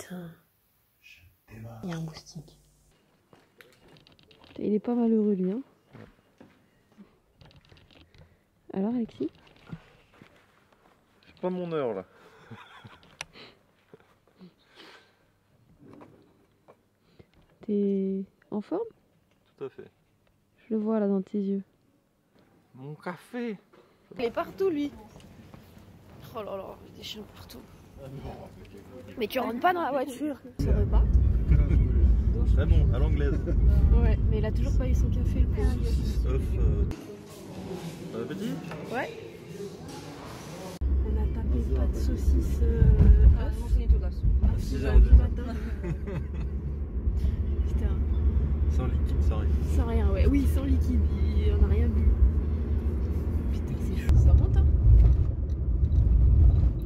Putain. Il y a un moustique. Il est pas malheureux lui, hein. Alors Alexis? C'est pas mon heure là. T'es en forme? Tout à fait. Je le vois là dans tes yeux. Mon café. Il est partout lui. Oh là là, des chiens partout. Mais tu rentres pas dans la voiture. Ce repas. Très bon, à l'anglaise. Ouais, mais il a toujours pas eu son café le pauvre. Œuf. Petit. Ouais. On a tapé pas de saucisse à 6 h du matin. Putain. Sans liquide, sans rien. Sans rien, ouais. Oui, sans liquide. On a rien bu. Putain, c'est chaud. Ça monte, hein.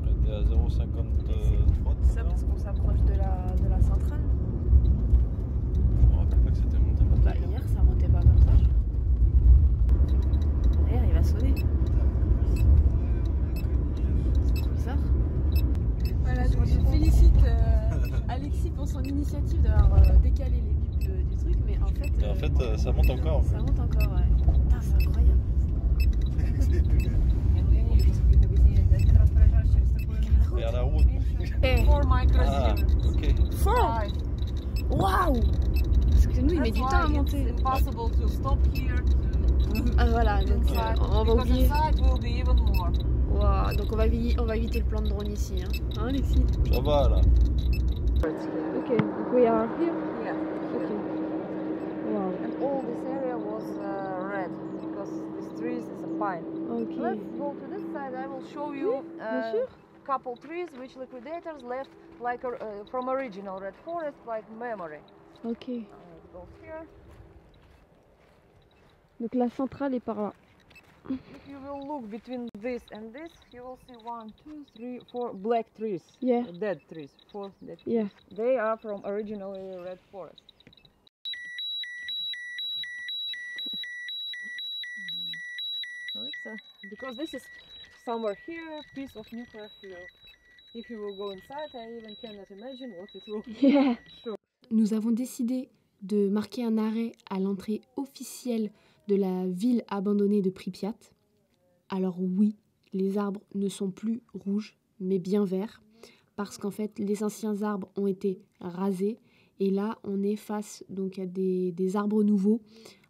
On était à 0,53. Ça parce qu'on s'approche de la centrale. Je me rappelle pas que c'était monté. Bah hier ça montait pas comme ça. D'ailleurs il va sonner. C'est trop bizarre. Voilà, donc je félicite Alexis pour son initiative d'avoir décalé les bips du truc, mais en fait Ça monte encore. ça monte encore, ouais. Putain, c'est incroyable. Et à la route. Hey. Ah, ok. Waouh. Parce que nous il met du temps à monter. Ah voilà, donc on va oublier. Wow, donc on va éviter le plan de drone ici, hein Alexis? Ça va là. Okay, we are here. Yeah. Okay. Wow. And all this area was red because these trees is a pine. Okay. Let's go to this side. I will show you Bien sûr. couple trees which liquidators left like from original red forest like memory. Okay. Let's go here. Donc la centrale est par là. If you will look between this and this, you will see 1, 2, 3, 4 black trees. Yeah. Dead trees. 4 dead trees. Yeah. They are from originally red forest. So it's because this is somewhere here, piece of nuclear fuel. If you will go inside, I even cannot imagine what it will Yeah. show. Nous avons décidé de marquer un arrêt à l'entrée officielle de la ville abandonnée de Pripyat. Alors oui, les arbres ne sont plus rouges, mais bien verts, parce qu'en fait, les anciens arbres ont été rasés, et là, on est face donc à des arbres nouveaux.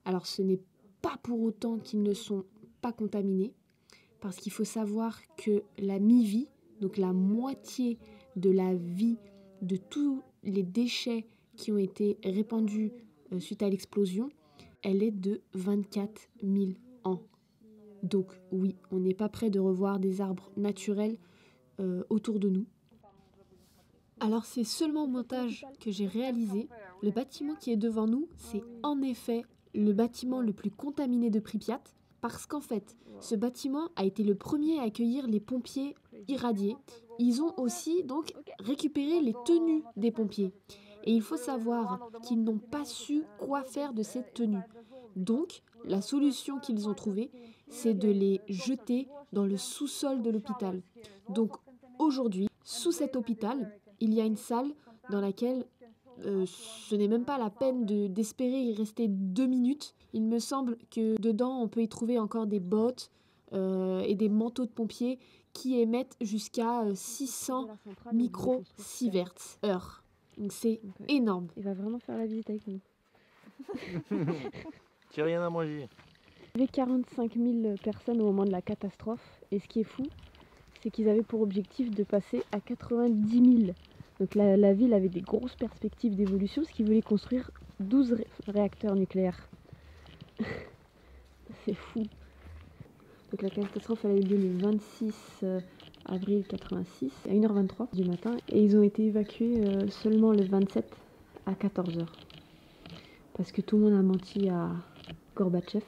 Alors ce n'est pas pour autant qu'ils ne sont pas contaminés, parce qu'il faut savoir que la mi-vie, donc la moitié de la vie de tous les déchets qui ont été répandus suite à l'explosion, elle est de 24 000 ans. Donc oui, on n'est pas près de revoir des arbres naturels autour de nous. Alors c'est seulement au montage que j'ai réalisé, le bâtiment qui est devant nous, c'est en effet le bâtiment le plus contaminé de Pripyat, parce qu'en fait, ce bâtiment a été le premier à accueillir les pompiers irradiés. Ils ont aussi donc récupéré les tenues des pompiers. Et il faut savoir qu'ils n'ont pas su quoi faire de ces tenues. Donc, la solution qu'ils ont trouvée, c'est de les jeter dans le sous-sol de l'hôpital. Donc, aujourd'hui, sous cet hôpital, il y a une salle dans laquelle ce n'est même pas la peine d'espérer y rester 2 minutes. Il me semble que dedans, on peut y trouver encore des bottes et des manteaux de pompiers qui émettent jusqu'à 600 microsieverts heure. Donc c'est énorme. Il va vraiment faire la visite avec nous. J'ai rien à manger. Il y avait 45 000 personnes au moment de la catastrophe. Et ce qui est fou, c'est qu'ils avaient pour objectif de passer à 90 000. Donc la ville avait des grosses perspectives d'évolution, parce qu'ils voulaient construire 12 réacteurs nucléaires. C'est fou. Donc la catastrophe elle a eu lieu le 26 avril 86 à 1h23 du matin. Et ils ont été évacués seulement le 27 à 14h. Parce que tout le monde a menti à Gorbatchev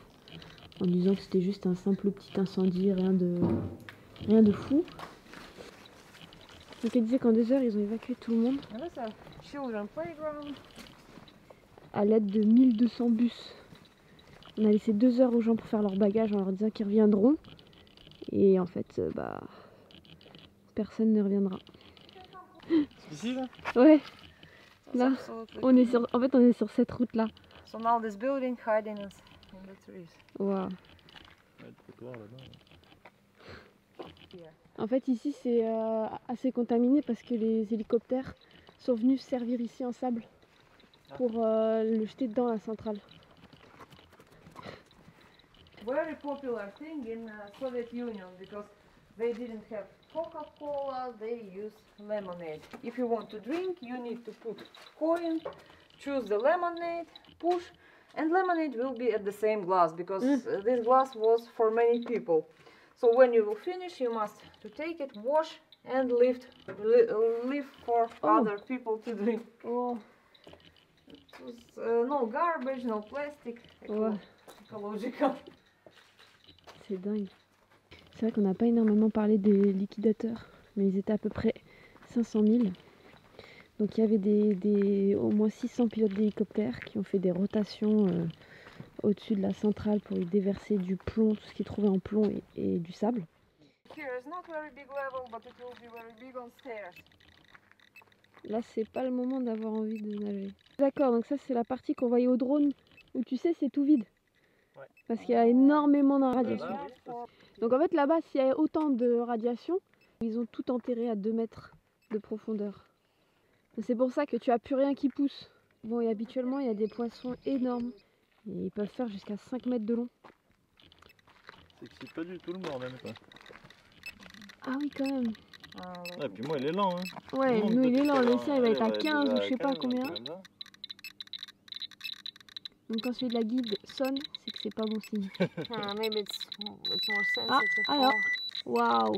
en disant que c'était juste un simple petit incendie, rien de fou. Donc ils disaient qu'en 2 heures ils ont évacué tout le monde And that's a children playground. à l'aide de 1200 bus. On a laissé 2 heures aux gens pour faire leur bagage en leur disant qu'ils reviendront. Et en fait, personne ne reviendra. Ici là? Ouais, It's Là, absolutely on est clean. sur, en fait, on est sur cette route-là. So now this building hiding in the trees. Waouh. Ouais, tu peux voir là-bas. Here. En fait, ici, c'est assez contaminé parce que les hélicoptères sont venus servir ici en sable pour le jeter dedans la centrale. Very popular thing in Soviet Union because they didn't have Coca-Cola, they used lemonade. If you want to drink, you need to put coin, choose the lemonade, push, and lemonade will be at the same glass because this glass was for many people. So when you will finish, you must to take it, wash, and leave for other people to drink. Oh, It was, no garbage, no plastic, ouais, ecological. c'est dingue. C'est vrai qu'on n'a pas énormément parlé des liquidateurs, mais ils étaient à peu près 500 000. Donc il y avait au moins 600 pilotes d'hélicoptères qui ont fait des rotations au-dessus de la centrale pour y déverser du plomb, tout ce qu'ils trouvaient en plomb et du sable. Here is not very big level, but it will be very big on stairs. Là, c'est pas le moment d'avoir envie de nager. D'accord, donc ça c'est la partie qu'on voyait au drone où tu sais c'est tout vide. Ouais. Parce qu'il y a énormément de radiation. Là, oui. Donc en fait là-bas, s'il y a autant de radiation, ils ont tout enterré à 2 mètres de profondeur. C'est pour ça que tu as plus rien qui pousse. Bon, et habituellement, il y a des poissons énormes. Et ils peuvent faire jusqu'à 5 mètres de long. C'est que c'est pas du tout le bordel quoi. Ah oui, quand même. Ah, puis moi il est lent hein. Ouais, Tout le nous monde il est peut lent. faire Le sien, il va être à ouais, 15 ou déjà je sais pas 15, combien. comme ça. Donc quand celui de la guide sonne, c'est que c'est pas bon signe. Maybe it's more Ah, sensitive. alors. Waouh.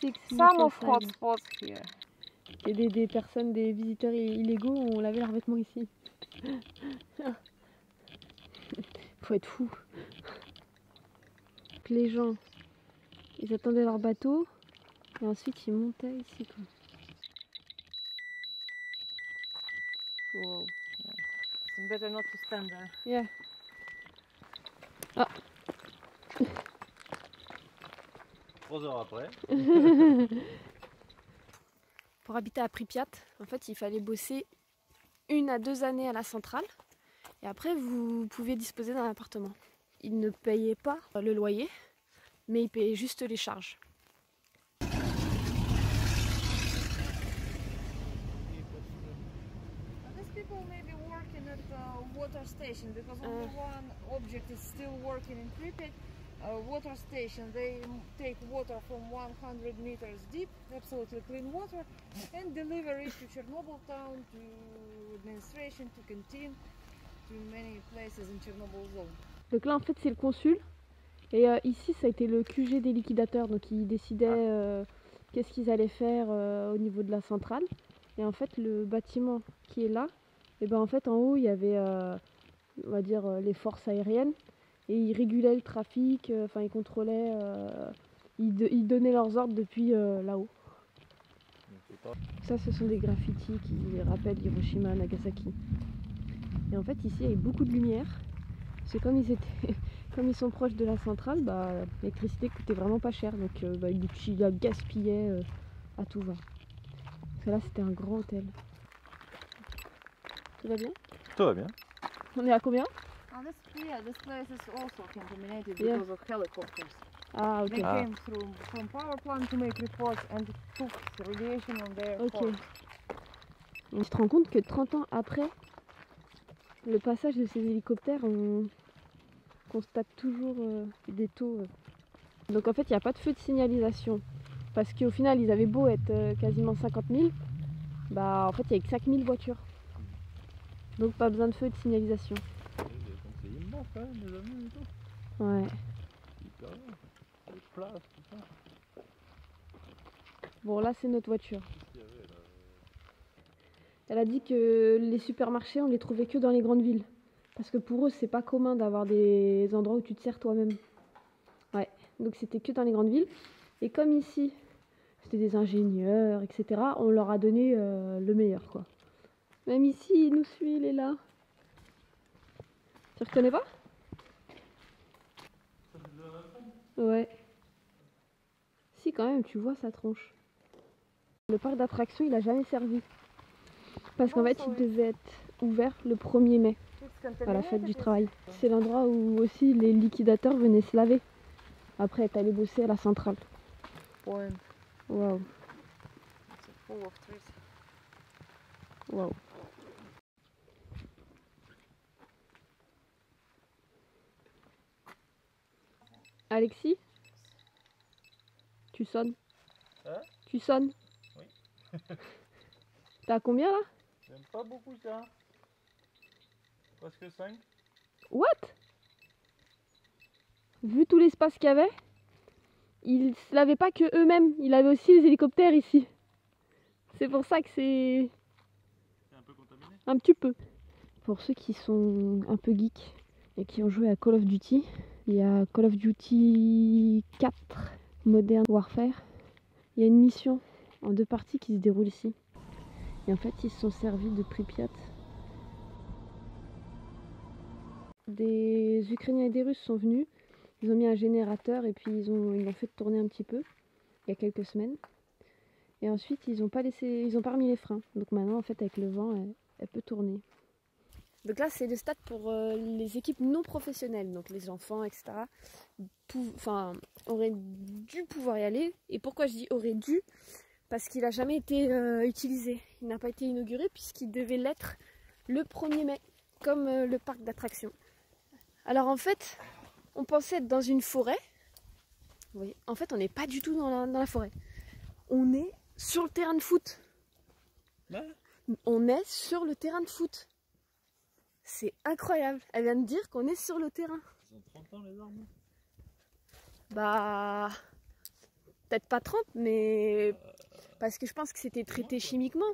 6 Some of meters hot inside. spots here. Et des personnes, des visiteurs illégaux ont lavé leurs vêtements ici. Faut être fou. Donc les gens, ils attendaient leur bateau et ensuite ils montaient ici quoi. Wow. It's better not to stand there. Yeah. 3 heures après. Pour habiter à Pripyat, en fait, il fallait bosser 1 à 2 années à la centrale. Et après, vous pouvez disposer d'un appartement. Ils ne payaient pas le loyer, mais ils payaient juste les charges. These people may be working at the water station because only one object is still working in Pripyat. Water station, they take water from 100 meters deep, absolutely clean water, and deliver it to Chernobyl town, to administration, to canteen, to many places in Chernobyl zone. Donc là en fait c'est le consul. Et ici ça a été le QG des liquidateurs. Donc ils décidaient qu'est-ce qu'ils allaient faire au niveau de la centrale. Et en fait le bâtiment qui est là, et ben en fait en haut il y avait on va dire les forces aériennes. Et ils régulaient le trafic, enfin ils contrôlaient, ils donnaient leurs ordres depuis là-haut. Ça ce sont des graffitis qui rappellent Hiroshima, Nagasaki. Et en fait ici il y avait beaucoup de lumière. C'est comme ils sont proches de la centrale, bah, l'électricité coûtait vraiment pas cher. Donc ils la gaspillaient à tout va. Parce que là c'était un grand hôtel. Tout va bien? Tout va bien. On est à combien? This place is also contaminated Yeah. because of helicopters. Ah ok. They came from power plant to make reports and took radiation on their Ok. homes. Et tu te rends compte que 30 ans après le passage de ces hélicoptères, on constate toujours des taux. Donc en fait, il n'y a pas de feu de signalisation. Parce qu'au final, ils avaient beau être quasiment 50 000, bah en fait, il n'y a que 5 000 voitures. Donc pas besoin de feu de signalisation. C'est immense quand même, les amis et tout. Ouais. Hyper bien. Les places, tout ça. Bon, là, c'est notre voiture. Qu'est-ce qu'il y avait là? Elle a dit que les supermarchés, on les trouvait que dans les grandes villes. Parce que pour eux, c'est pas commun d'avoir des endroits où tu te sers toi-même. Ouais, donc c'était que dans les grandes villes. Et comme ici, c'était des ingénieurs, etc., on leur a donné le meilleur, quoi. Même ici, il nous suit, il est là. Tu reconnais pas? Ouais. Si, quand même, tu vois sa tronche. Le parc d'attractions, il a jamais servi. Parce qu'en fait, il devait être ouvert le 1er mai, à la fête du travail. C'est l'endroit où aussi les liquidateurs venaient se laver. Après être allés bosser à la centrale. Point. Waouh. Full of trees. Waouh. Alexis, tu sonnes. Hein? Tu sonnes. Oui. T'as combien là? J'aime pas beaucoup ça. Presque 5. What? Vu tout l'espace qu'il y avait, ils se lavaient pas que eux-mêmes, il avait aussi les hélicoptères ici. C'est pour ça que c'est C'est un peu contaminé. un petit peu. Pour ceux qui sont un peu geeks et qui ont joué à Call of Duty, il y a Call of Duty 4 Modern Warfare. Il y a une mission en 2 parties qui se déroule ici. Et en fait, ils se sont servis de Pripyat. Des Ukrainiens et des Russes sont venus. Ils ont mis un générateur et puis ils l'ont fait tourner un petit peu il y a quelques semaines. Et ensuite, ils ont pas remis les freins. Donc maintenant, en fait, avec le vent, elle peut tourner. Donc là, c'est le stade pour les équipes non professionnelles, donc les enfants, etc. Auraient dû pouvoir y aller. Et pourquoi je dis aurait dû? Parce qu'il n'a jamais été utilisé. Il n'a pas été inauguré puisqu'il devait l'être le 1er mai, comme le parc d'attractions. Alors en fait, on pensait être dans une forêt. Vous voyez, en fait, on n'est pas du tout dans la forêt. On est sur le terrain de foot. Ouais. On est sur le terrain de foot. C'est incroyable. Elle vient de dire qu'on est sur le terrain. Ils ont 30 ans les arbres. Bah... Peut-être pas 30, mais... Parce que je pense que c'était traité chimiquement.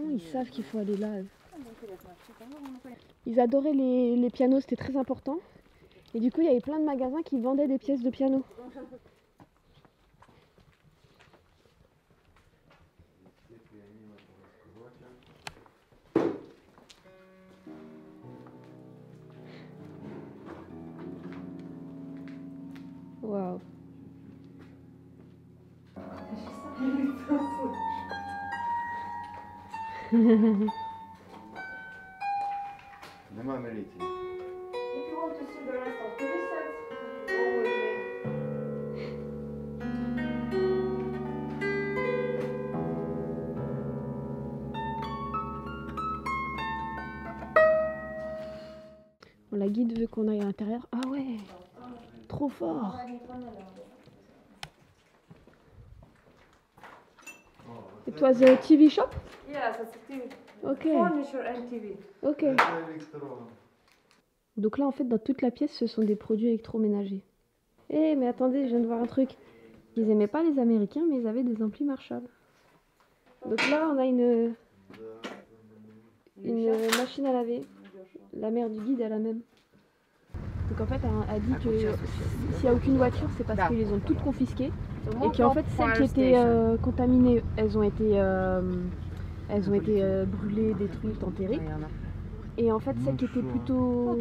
Ils savent qu'il faut aller là. Ils adoraient les pianos, c'était très important. Et du coup, il y avait plein de magasins qui vendaient des pièces de piano. Waouh. Нема миліції. If you want to see the rest of the research, go with me. Bon, la guide veut qu'on aille à l'intérieur. Ah ouais, trop fort. It was a TV shop? Yes, it's a TV. Ok, Furniture and TV. ok. Donc là, en fait, dans toute la pièce, ce sont des produits électroménagers. Eh, mais attendez, je viens de voir un truc. Ils aimaient pas les Américains, mais ils avaient des amplis Marshall. Donc là, on a une machine à laver. La mère du guide, elle a même. Donc en fait, elle dit que s'il n'y a aucune voiture, c'est parce qu'ils les ont toutes confisquées. Et qu'en fait, celles qui étaient contaminées, elles ont été brûlées, détruites, enterrées. Et en fait, celles qui étaient plutôt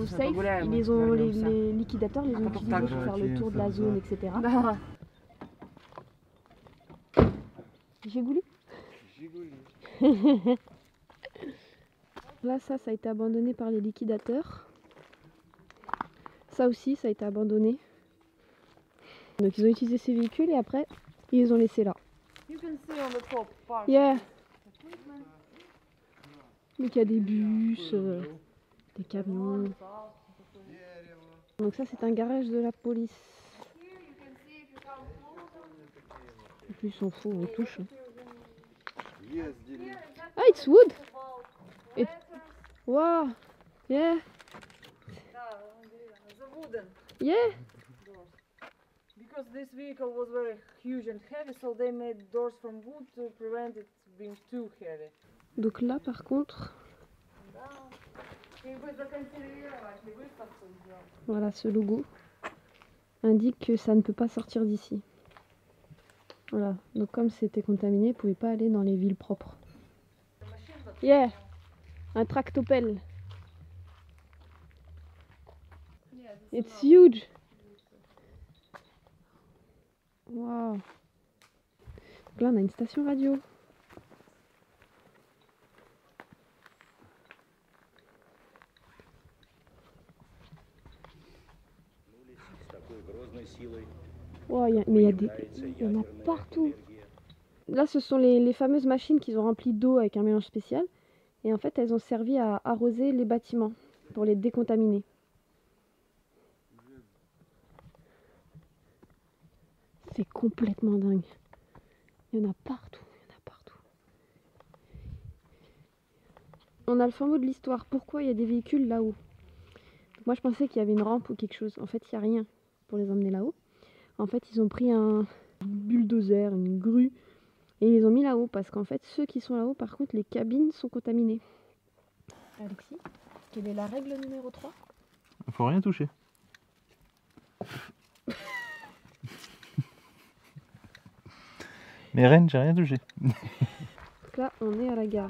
safe, les liquidateurs les ont utilisées pour faire le tour de la zone, etc. Gigouli. Là, ça a été abandonné par les liquidateurs. Ça aussi, ça a été abandonné. Donc ils ont utilisé ces véhicules et après, ils les ont laissés là. Yeah. Donc il y a des bus, des camions. Donc ça, c'est un garage de la police. En plus, ils s'en foutent, on touche. Ah, it's wood. Wow. Yeah. Yeah. Because this vehicle was very huge and heavy, so they made doors from wood to prevent it being too heavy. Donc là, par contre, voilà, ce logo indique que ça ne peut pas sortir d'ici. Voilà, donc comme c'était contaminé, vous ne pouvez pas aller dans les villes propres. Yeah, un tractopelle. It's huge. Wow. Donc là, on a une station radio. Wow, mais il y en a partout. Là, ce sont les fameuses machines qu'ils ont remplies d'eau avec un mélange spécial. Et en fait, elles ont servi à arroser les bâtiments pour les décontaminer. C'est complètement dingue. Il y en a partout, il y en a partout. On a le fin mot de l'histoire. Pourquoi il y a des véhicules là-haut? Moi, je pensais qu'il y avait une rampe ou quelque chose. En fait, il n'y a rien pour les emmener là-haut. En fait, ils ont pris un bulldozer, une grue, et ils les ont mis là-haut. Parce qu'en fait, ceux qui sont là-haut, par contre, les cabines sont contaminées. Alexis, quelle est la règle numéro 3? Il faut rien toucher. Mais Rennes, j'ai rien touché. Donc là, on est à la gare.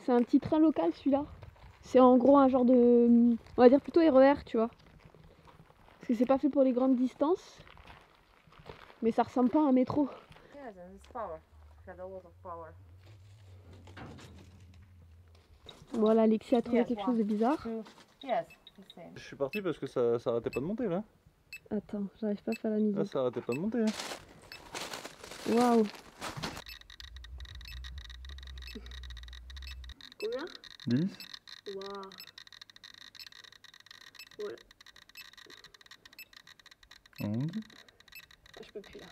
C'est un petit train local, celui-là. C'est en gros un genre de... on va dire plutôt RER, tu vois. Parce que c'est pas fait pour les grandes distances. Mais ça ressemble pas à un métro. Voilà, Alexis a trouvé quelque chose de bizarre. Je suis parti parce que ça arrêtait pas de monter là. Attends, j'arrive pas à faire la musique. Là, ça arrêtait pas de monter. Hein. Waouh. Combien? 10. Waouh. Ouais. 11. Je peux plus là.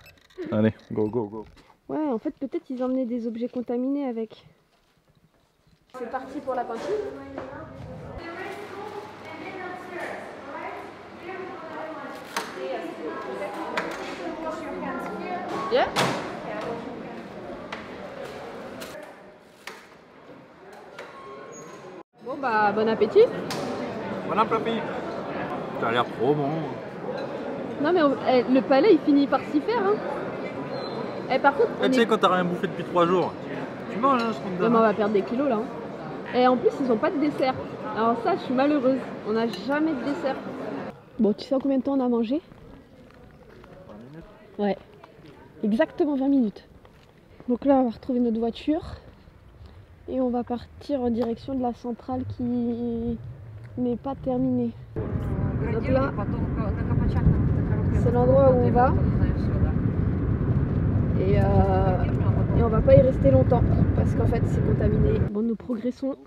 Allez, go, go, go. Ouais, en fait, peut-être ils emmenaient des objets contaminés avec. C'est parti pour la cantine. Yeah. Bon bah, bon appétit. Bon appétit. Ça a l'air trop bon. Non mais le palais il finit par s'y faire hein. Et par contre, Tu sais quand t'as rien bouffé depuis 3 jours, tu manges hein, ce qu'on te donne. On va perdre des kilos là. Hein. Et en plus ils ont pas de dessert. Alors ça je suis malheureuse. On n'a jamais de dessert. Bon, tu sais en combien de temps on a mangé? 20 minutes. Ouais. Exactement 20 minutes. Donc là on va retrouver notre voiture. Et on va partir en direction de la centrale qui n'est pas terminée. Donc là, c'est l'endroit où on va. Et on va pas y rester longtemps parce qu'en fait c'est contaminé. Bon, nous progressons.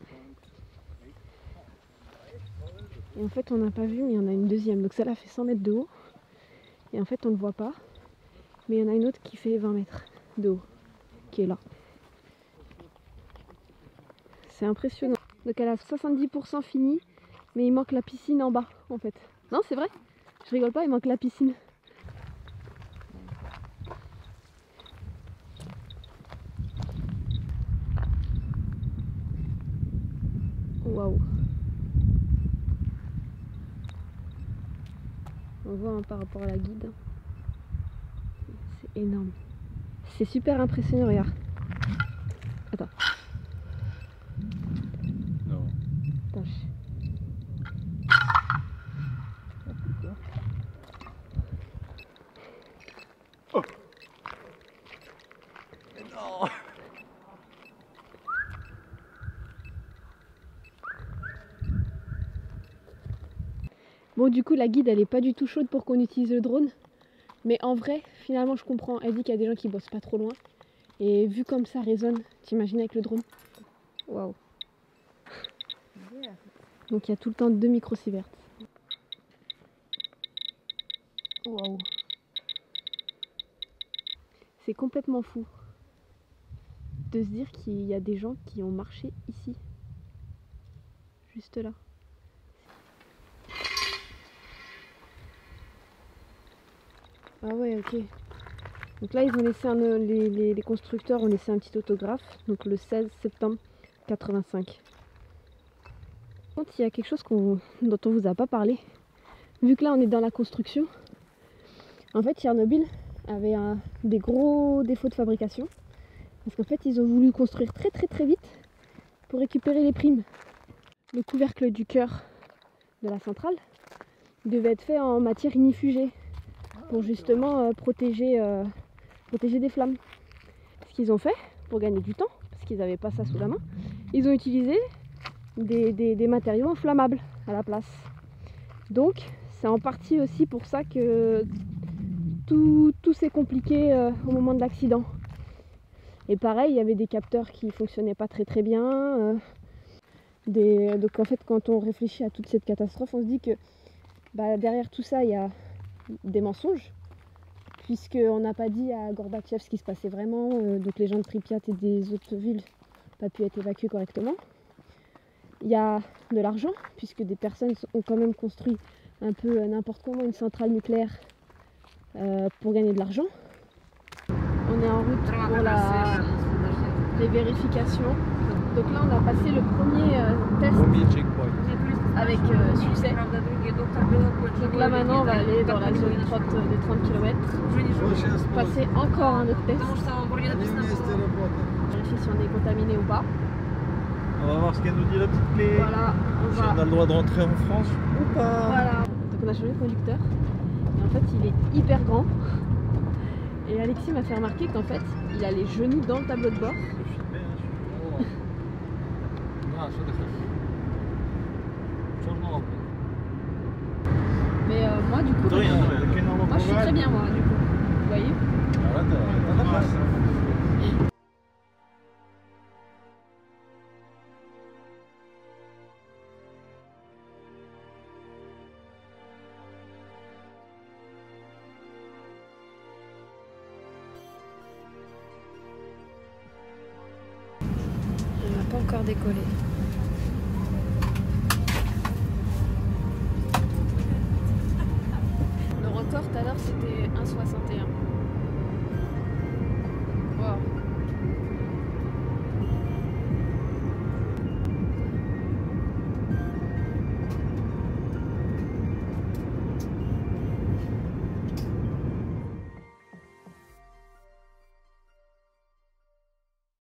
Et en fait on n'a pas vu mais il y en a une deuxième. Donc celle-là fait 100 mètres de haut. Et en fait on ne le voit pas. Mais il y en a une autre qui fait 20 mètres de haut. Qui est là. C'est impressionnant. Donc elle a 70% fini. Mais il manque la piscine en bas en fait. Non c'est vrai. Je rigole pas, il manque la piscine. Waouh. On voit hein, par rapport à la guide. C'est énorme. C'est super impressionnant, regarde. Attends. Non. Attends, Oh. Non. Bon, du coup, la guide, elle est pas du tout chaude pour qu'on utilise le drone. Mais en vrai, finalement, je comprends. Elle dit qu'il y a des gens qui bossent pas trop loin. Et vu comme ça résonne, t'imagines avec le drone? Waouh. Donc il y a tout le temps 2 micro-sieverts. Waouh. C'est complètement fou de se dire qu'il y a des gens qui ont marché ici. Juste là. Ah ouais, ok. Donc là, ils ont laissé les constructeurs ont laissé un petit autographe, donc le 16 septembre 85. Par contre, il y a quelque chose dont on vous a pas parlé. Vu que là, on est dans la construction, en fait, Tchernobyl avait des gros défauts de fabrication. Parce qu'en fait, ils ont voulu construire très vite pour récupérer les primes. Le couvercle du cœur de la centrale devait être fait en matière ignifugée pour justement protéger des flammes. Ce qu'ils ont fait pour gagner du temps, parce qu'ils n'avaient pas ça sous la main, ils ont utilisé des matériaux inflammables à la place. Donc c'est en partie aussi pour ça que tout s'est compliqué au moment de l'accident. Et pareil, il y avait des capteurs qui fonctionnaient pas très bien. Donc en fait, quand on réfléchit à toute cette catastrophe, on se dit que derrière tout ça, il y a des mensonges. Puisqu'on n'a pas dit à Gorbatchev ce qui se passait vraiment, donc les gens de Pripyat et des autres villes n'ont pas pu être évacués correctement. Il y a de l'argent, puisque des personnes ont quand même construit un peu n'importe comment une centrale nucléaire pour gagner de l'argent. On est en route pour les vérifications. Donc là, on a passé le premier test avec succès. Donc là maintenant on va aller dans la zone des 30 km. Passer encore un autre test. Vérifier si on est contaminé ou pas. On va voir ce qu'elle nous dit la petite clé. Voilà, Si on a le droit de rentrer en France ou pas. Voilà. Donc on a changé de conducteur. Et en fait il est hyper grand. Et Alexis m'a fait remarquer qu'en fait il a les genoux dans le tableau de bord. Mais moi du coup, moi je suis très bien moi du coup, vous voyez. On n'a pas encore décollé. Le record tout à l'heure c'était 1,61.